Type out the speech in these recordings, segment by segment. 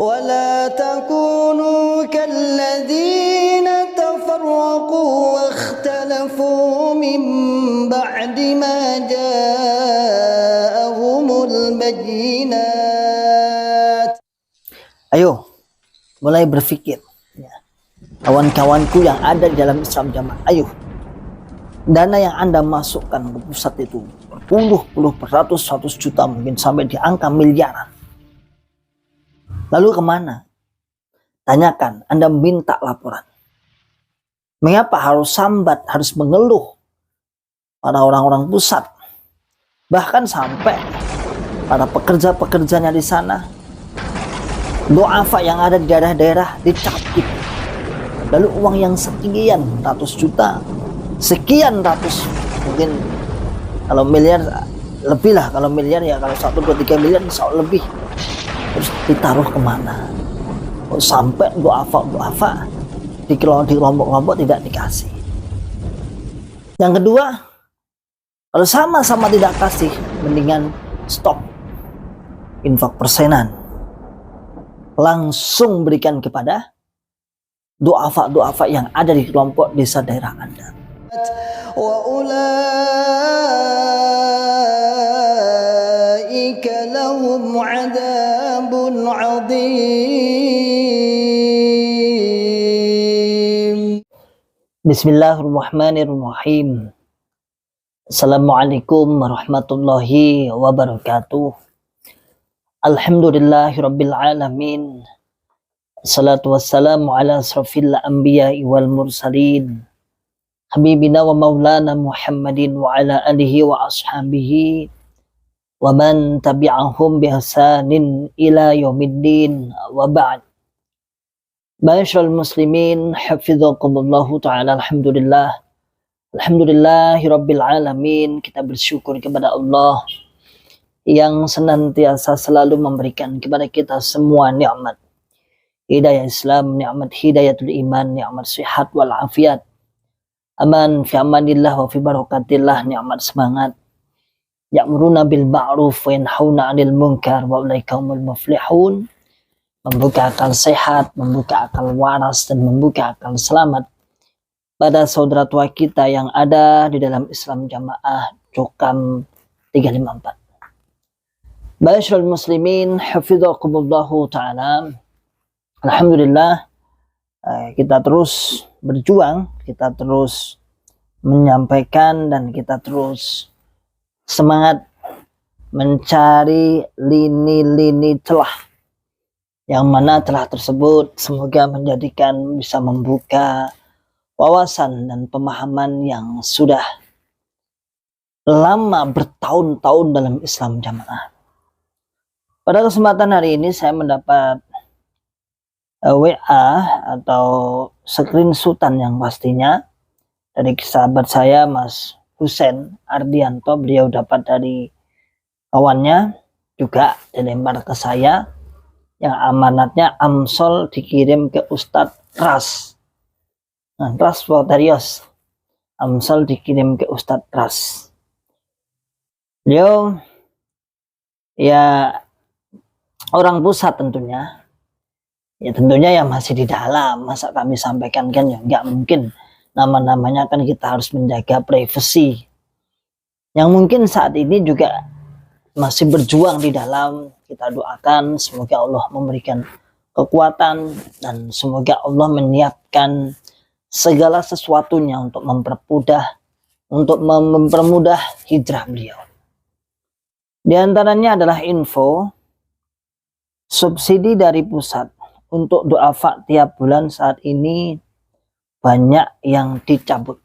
ولا تكونوا كالذين تفرقوا واختلفوا من بعد ما جاءهم البينات. Ayo, mulai berpikir, ya. Kawan-kawanku yang ada di dalam Islam Jamaah, ayo, dana yang Anda masukkan ke pusat itu berpuluh-puluh, beratus-ratus juta, mungkin sampai di angka miliaran. Lalu kemana? Tanyakan, Anda minta laporan. Mengapa harus sambat, harus mengeluh pada orang-orang pusat? Bahkan sampai para pekerja-pekerjanya di sana, du'afa yang ada di daerah-daerah dicabut. Lalu uang yang sekian ratus juta, sekian ratus, mungkin kalau miliar lebih lah, kalau miliar ya, kalau 1, 2, 3 miliar insya Allah lebih, terus ditaruh kemana? Sampai du'afa di kelompok-kelompok tidak dikasih. Yang kedua, kalau sama-sama tidak kasih, mendingan stop infak persenan, langsung berikan kepada du'afa yang ada di kelompok desa daerah Anda. Wa ulaika lahum 'adzabun 'adzim. Bismillahirrahmanirrahim. Assalamualaikum warahmatullahi wabarakatuh. Alhamdulillahirabbil alamin. Assalatu wassalamu ala asrafil anbiya'i wal mursalin, habibina wa maulana Muhammadin wa ala alihi wa ashabihi wa man tabi'ahum bi ihsanin ila yaumiddin, wa ba'd. Ma'asyiral muslimin, hafizakumullahu ta'ala. Alhamdulillahirabbil alamin. Kita bersyukur kepada Allah yang senantiasa selalu memberikan kepada kita semua nikmat. Hidayah Islam, nikmat hidayatul iman, nikmat sihat wal afiat, aman fi amanillah wa fi barakatillah, nikmat semangat, ya'muruna bil ma'ruf wa yanhauna 'anil munkar wa ulaika humul muflihun, membuka akal sehat, membuka akal waras, dan membuka akal selamat pada saudara tua kita yang ada di dalam Islam Jamaah Cukam 354. Ma'asyiral muslimin, hafizakumullahu ta'ala. Alhamdulillah, kita terus berjuang, kita terus menyampaikan, dan kita terus semangat mencari lini-lini celah, yang mana celah tersebut semoga menjadikan bisa membuka wawasan dan pemahaman yang sudah lama bertahun-tahun dalam Islam Jamaah. Pada kesempatan hari ini saya mendapat WA atau screenshotan yang pastinya dari sahabat saya Mas Husen Ardianto. Beliau dapat dari kawannya, juga dilempar ke saya, yang amanatnya Amsol dikirim ke Ustadz Ras. Ras Watarios, Amsol dikirim ke Ustadz Ras. Beliau ya orang pusat tentunya. Ya tentunya yang masih di dalam, masa kami sampaikan kan ya nggak mungkin. Nama-namanya kan kita harus menjaga privasi. Yang mungkin saat ini juga masih berjuang di dalam, kita doakan semoga Allah memberikan kekuatan dan semoga Allah menyiapkan segala sesuatunya untuk mempermudah hijrah beliau. Di antaranya adalah info subsidi dari pusat untuk du'afa tiap bulan saat ini banyak yang dicabut.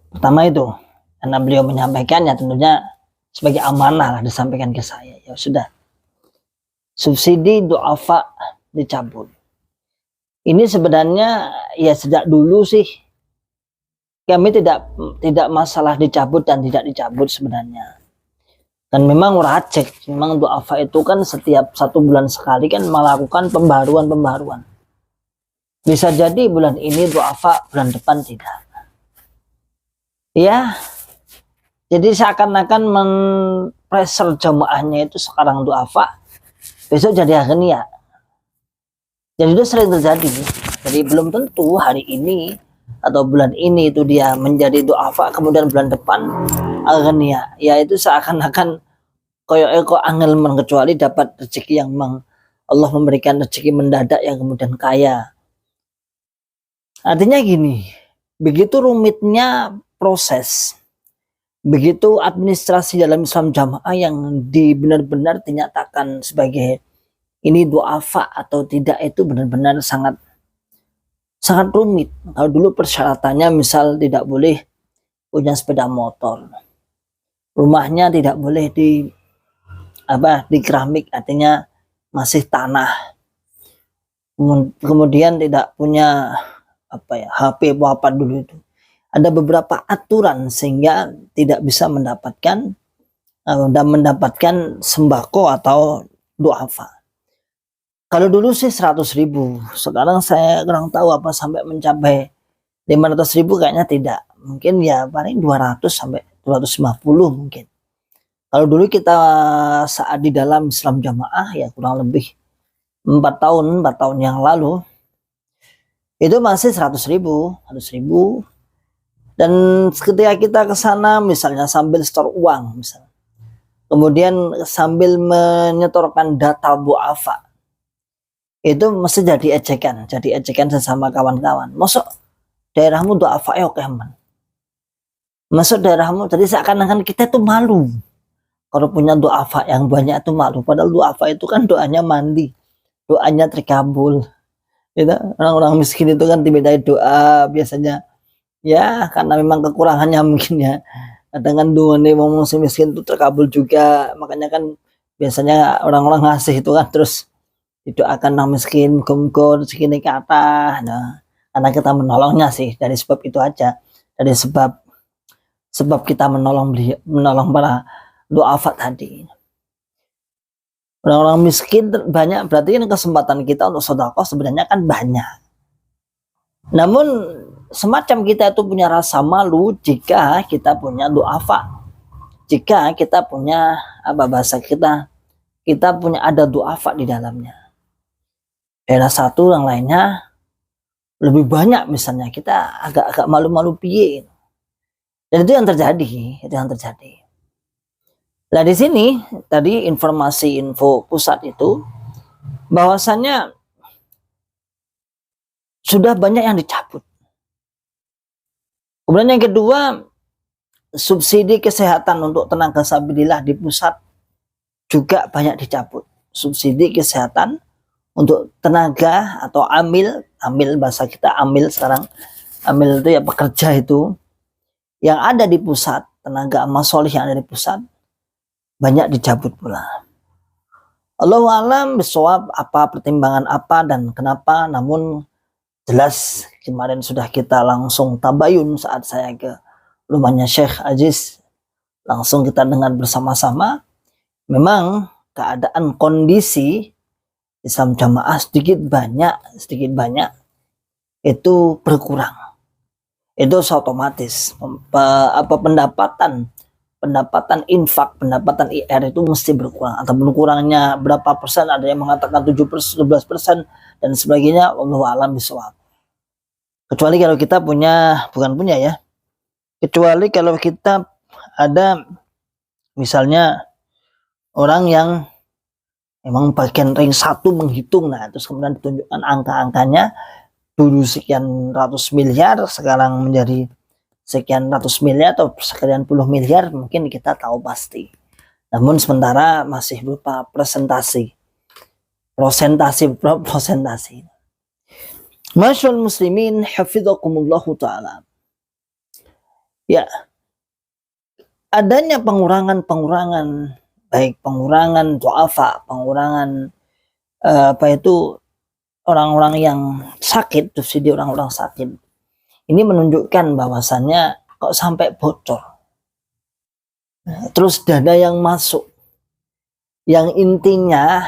Pertama itu, karena beliau menyampaikannya tentunya sebagai amanah lah disampaikan ke saya. Ya sudah, subsidi du'afa dicabut. Ini sebenarnya ya sejak dulu sih kami tidak masalah dicabut dan tidak dicabut sebenarnya. Dan memang rajek, memang du'afa itu kan setiap 1 bulan sekali kan melakukan pembaruan. Bisa jadi bulan ini du'afa, bulan depan tidak. Ya, jadi seakan-akan pressure jamaahnya itu sekarang du'afa, besok jadi akhirnya. Jadi itu sering terjadi. Jadi belum tentu hari ini atau bulan ini itu dia menjadi duafa, kemudian bulan depan akhirnya. Ya itu seakan-akan koyo kok angel kecuali dapat rezeki yang Allah memberikan rezeki mendadak yang kemudian kaya. Artinya gini, begitu rumitnya proses, begitu administrasi dalam Islam jamaah yang benar-benar dinyatakan sebagai ini duafa atau tidak, itu benar-benar sangat rumit. Kalau dulu persyaratannya misal tidak boleh punya sepeda motor, rumahnya tidak boleh di keramik, artinya masih tanah, kemudian tidak punya HP apa dulu itu. Ada beberapa aturan sehingga tidak bisa mendapatkan sembako atau duafa. Kalau dulu sih 100.000, sekarang saya kurang tahu apa sampai mencapai 500.000 kayaknya tidak. Mungkin ya paling 200 sampai 250 mungkin. Kalau dulu kita saat di dalam Islam jamaah ya kurang lebih 4 tahun yang lalu itu masih 100.000. Dan ketika kita ke sana misalnya sambil setor uang misalnya, kemudian sambil menyetorkan data duafa, itu mesti jadi ejekan sesama kawan-kawan. Masuk daerahmu duafa ya oke man. Masuk daerahmu, jadi seakan-akan kita tuh malu kalau punya duafa yang banyak itu malu. Padahal duafa itu kan doanya mandi, doanya terkabul. Gitu. Orang-orang miskin itu kan dibedai doa biasanya ya karena memang kekurangannya mungkin ya. Dengan doa nih ngomong si miskin itu terkabul juga, makanya kan biasanya orang-orang ngasih itu kan terus didoakan orang miskin muga-muga rezekine kathah. Nah, karena kita menolongnya sih dari sebab itu aja, dari sebab kita menolong para duafa tadi. Orang-orang miskin banyak, berarti kan kesempatan kita untuk sedekah sebenarnya kan banyak. Namun semacam kita itu punya rasa malu jika kita punya duafa, jika kita punya bahasa kita punya ada duafa di dalamnya. Daerah satu yang lainnya lebih banyak misalnya, kita agak malu-malu piye. Dan itu yang terjadi. Nah di sini tadi info pusat itu bahwasannya sudah banyak yang dicabut. Kemudian yang kedua, subsidi kesehatan untuk tenaga sabilillah di pusat juga banyak dicabut. Subsidi kesehatan untuk tenaga atau amil bahasa kita amil sekarang, amil itu ya pekerja itu yang ada di pusat, tenaga amal solih yang ada di pusat banyak dicabut pula. Allahu a'lam bishawab, apa pertimbangan apa dan kenapa, namun jelas kemarin sudah kita langsung tabayun saat saya ke rumahnya Syekh Aziz, langsung kita dengar bersama-sama memang keadaan kondisi Islam jamaah sedikit banyak itu berkurang. Itu otomatis pendapatan infak, pendapatan IR itu mesti berkurang, atau berkurangnya berapa persen, ada yang mengatakan 7%, 12% dan sebagainya, wallahu a'lam bishawab. Kecuali kalau kita kecuali kalau kita ada misalnya orang yang memang bagian ring 1 menghitung, nah terus kemudian ditunjukkan angka-angkanya, dulu sekian ratus miliar sekarang menjadi sekian ratus miliar atau sekian puluh miliar, mungkin kita tahu pasti. Namun sementara masih berupa presentasi. Masyaallah muslimin hafizakumullahu ta'ala. Ya, adanya pengurangan baik pengurangan duafa, pengurangan orang-orang yang sakit, subsidi orang-orang sakit. Ini menunjukkan bahwasannya kok sampai bocor. Terus dana yang masuk, yang intinya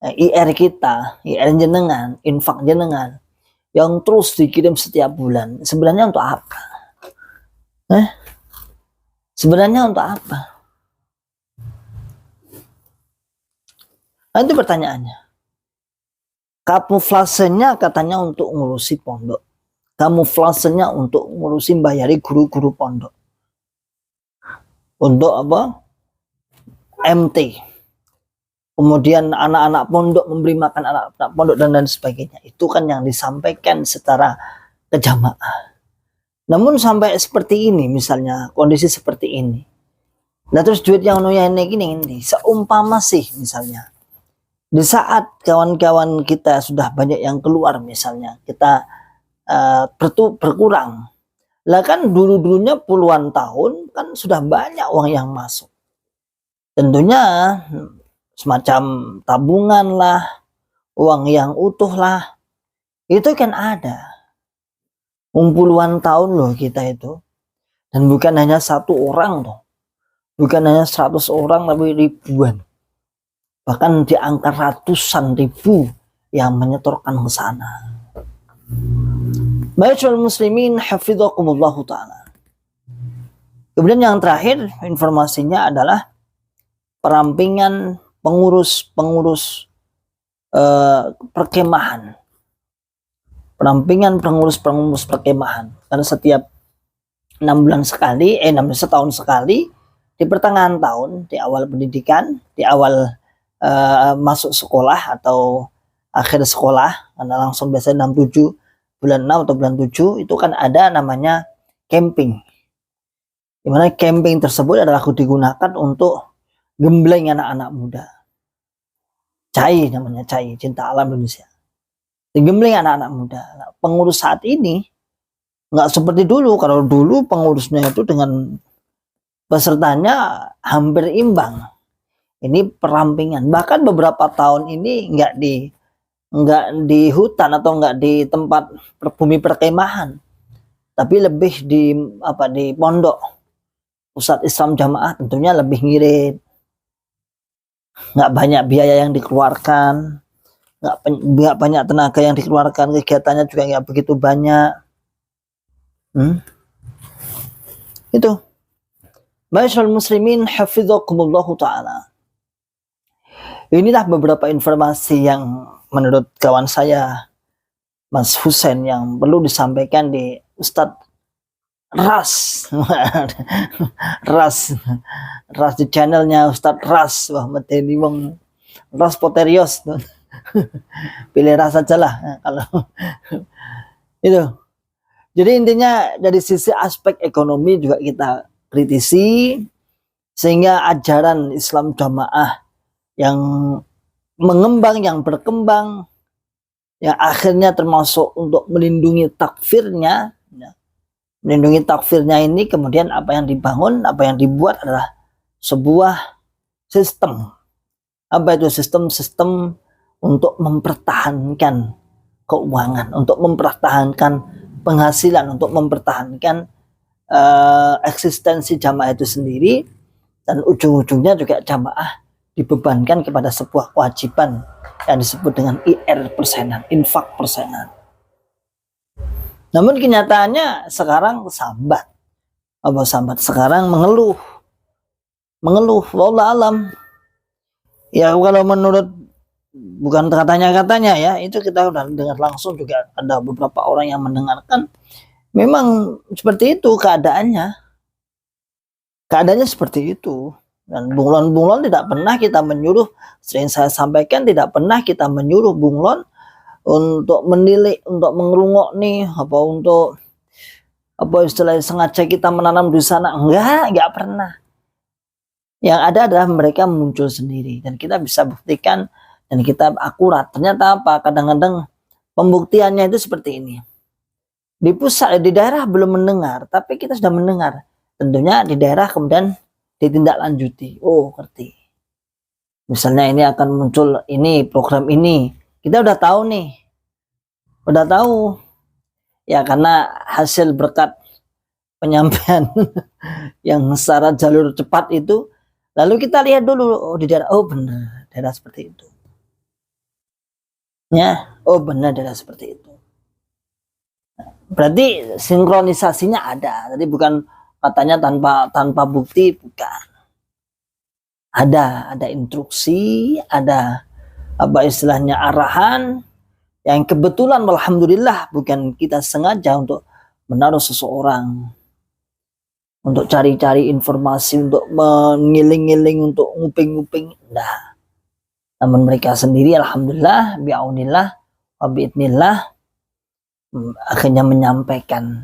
IR kita, IR jenengan, infak jenengan, yang terus dikirim setiap bulan, sebenarnya untuk apa? Sebenarnya untuk apa? Nanti pertanyaannya, kamuflasenya katanya untuk ngurusi pondok, kamuflasenya untuk ngurusi bayari guru-guru pondok, untuk apa? MT. Kemudian anak-anak pondok, memberi makan anak-anak pondok dan lain sebagainya. Itu kan yang disampaikan secara kejamaah. Namun sampai seperti ini, misalnya kondisi seperti ini, nah terus duit yang nuyane gini, seumpama sih misalnya di saat kawan-kawan kita sudah banyak yang keluar, misalnya kita berkurang, lah kan dulu-dulunya puluhan tahun kan sudah banyak uang yang masuk, tentunya semacam tabungan lah, uang yang utuh lah, itu kan ada puluhan tahun loh kita itu, dan bukan hanya satu orang loh, bukan hanya 100 orang tapi ribuan, bahkan di angka ratusan ribu yang menyetorkan ke sana. Ma'asyiral muslimin hafizakumullah ta'ala. Kemudian yang terakhir informasinya adalah perampingan pengurus perkemahan. Perampingan pengurus perkemahan. Karena setiap 6 bulan sekali, 6 setahun sekali, di pertengahan tahun, di awal pendidikan, di awal masuk sekolah atau akhir sekolah, karena langsung biasanya 67, bulan 6 atau bulan 7, itu kan ada namanya camping. Dimana camping tersebut adalah digunakan untuk gembleng anak-anak muda. CAI namanya, CAI, Cinta Alam Indonesia. Digembleng anak-anak muda. Nah, pengurus saat ini nggak seperti dulu. Kalau dulu pengurusnya itu dengan pesertanya hampir imbang. Ini perampingan. Bahkan beberapa tahun ini nggak di hutan atau nggak di tempat bumi perkemahan, tapi lebih di pondok. Pusat Islam Jamaah tentunya lebih ngirit, nggak banyak biaya yang dikeluarkan, nggak banyak tenaga yang dikeluarkan, kegiatannya juga nggak begitu banyak. Itu. Ma'asyiral muslimin hafizakumullah ta'ala. Inilah beberapa informasi yang menurut kawan saya Mas Husain yang perlu disampaikan di Ustadz Ras di channelnya Ustadz Ras. Wah, materi wong Ras Poterios. Pilih ras aja lah kalau itu. Jadi intinya dari sisi aspek ekonomi juga kita kritisi, sehingga ajaran Islam Jamaah yang mengembang, yang berkembang, yang akhirnya termasuk untuk melindungi takfirnya. Melindungi takfirnya ini kemudian apa yang dibangun, apa yang dibuat adalah sebuah sistem. Apa itu sistem? Sistem untuk mempertahankan keuangan, untuk mempertahankan penghasilan, untuk mempertahankan eksistensi jamaah itu sendiri, dan ujung-ujungnya juga jamaah dibebankan kepada sebuah kewajiban yang disebut dengan IR persenan, infak persenan. Namun kenyataannya sekarang sambat. Sekarang mengeluh. Wallah alam. Ya kalau menurut, bukan katanya ya, itu kita udah dengar langsung, juga ada beberapa orang yang mendengarkan. Memang seperti itu keadaannya. Keadaannya seperti itu. Dan bunglon tidak pernah kita menyuruh, sering saya sampaikan, tidak pernah kita menyuruh bunglon untuk menilik, untuk mengerungok nih, untuk istilahnya sengaja kita menanam di sana. Enggak pernah. Yang ada adalah mereka muncul sendiri, dan kita bisa buktikan, dan kita akurat. Ternyata apa? Kadang-kadang pembuktiannya itu seperti ini. Di pusat, di daerah belum mendengar, tapi kita sudah mendengar. Tentunya di daerah kemudian ditindaklanjuti. Oh, ngerti. Misalnya ini akan muncul ini, program ini. Kita udah tahu nih. Udah tahu. Ya karena hasil berkat penyampaian yang secara jalur cepat itu. Lalu kita lihat dulu, oh di daerah, oh benar, daerah seperti itu. Ya, oh benar daerah seperti itu. Berarti sinkronisasinya ada. Jadi bukan katanya tanpa bukti, bukan. Ada instruksi, ada apa istilahnya arahan yang kebetulan alhamdulillah bukan kita sengaja untuk menaruh seseorang, untuk cari-cari informasi, untuk mengiling-iling, untuk nguping-nguping. Nah, namun mereka sendiri alhamdulillah bi'aunillah wa bi'idnillah akhirnya menyampaikan.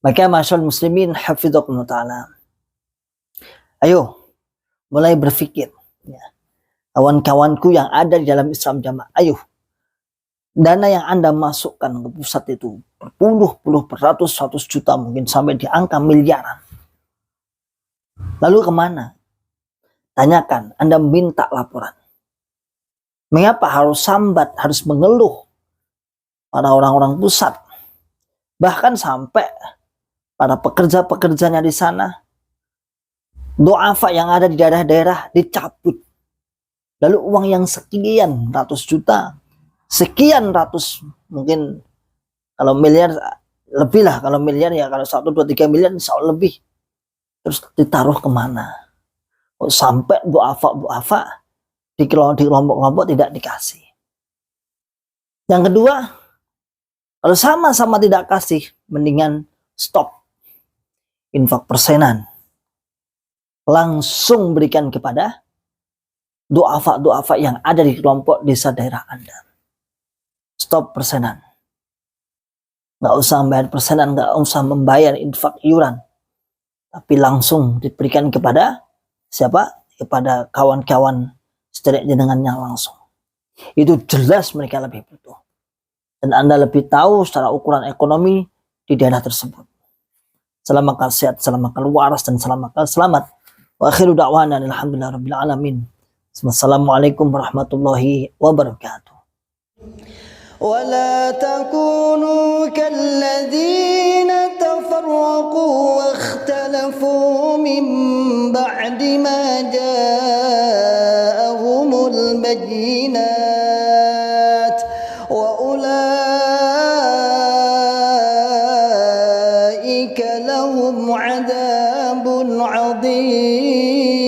Maka masyaallah muslimin hafidhakumullah ta'ala, ayo mulai berpikir ya. Kawan-kawanku yang ada di dalam Islam Jamaah, ayo, dana yang Anda masukkan ke pusat itu berpuluh-puluh, beratus-ratus juta, mungkin sampai di angka miliaran. Lalu kemana? Tanyakan, Anda minta laporan. Mengapa harus sambat, harus mengeluh pada orang-orang pusat? Bahkan sampai para pekerja-pekerjanya di sana, du'afa yang ada di daerah-daerah dicabut. Lalu uang yang sekian ratus juta, sekian ratus, mungkin kalau miliar lebih lah, kalau miliar ya kalau 1, 2, 3 miliar insya Allah lebih. Terus ditaruh kemana? Sampai du'afa di kelompok-kelompok tidak dikasih. Yang kedua, kalau sama-sama tidak kasih, mendingan stop infak persenan. Langsung berikan kepada du'afa yang ada di kelompok desa daerah Anda. Stop persenan. Nggak usah membayar persenan, nggak usah membayar infak iuran. Tapi langsung diberikan kepada siapa? Kepada kawan-kawan sederek jenengannya langsung. Itu jelas mereka lebih butuh. Dan Anda lebih tahu secara ukuran ekonomi di daerah tersebut. Salam akal sehat, salam akal waras, dan salam akal selamat. Wa akhiru da'wana alhamdulillah rabbil alamin. Assalamualaikum warahmatullahi wabarakatuh. ولا تكونوا كالذين تفرقوا واختلفوا من بعد ما جاءهم البينات وأولئك لهم عذاب عظيم.